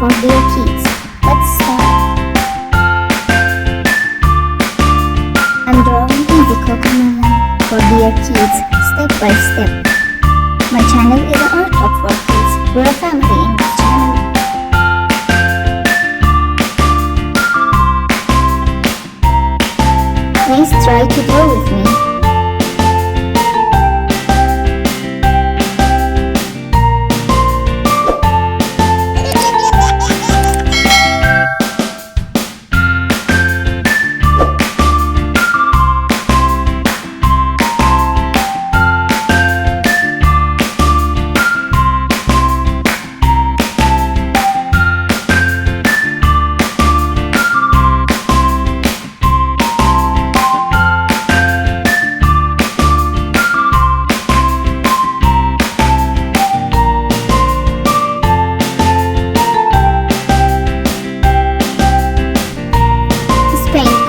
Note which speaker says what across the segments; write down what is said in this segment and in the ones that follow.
Speaker 1: for their kids. Let's start. I'm drawing the Cocomelon for their kids, step by step. My channel is Art of for Kids. We're a family in this channel. Please try to draw with me.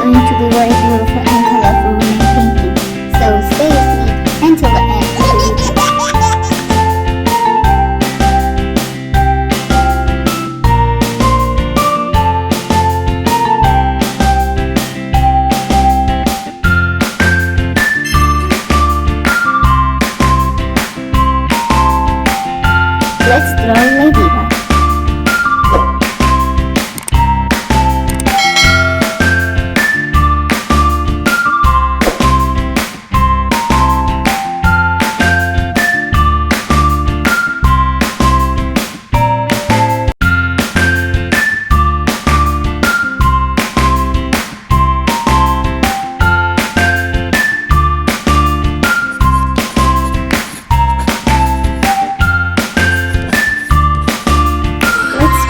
Speaker 1: Going to be very beautiful and colorful when I'm painting, so stay with me until the end of the video. Let's draw Ladybug.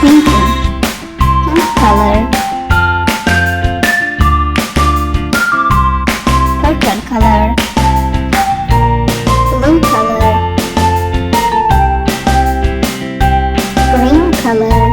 Speaker 1: Pink color, purple color, blue color, green color,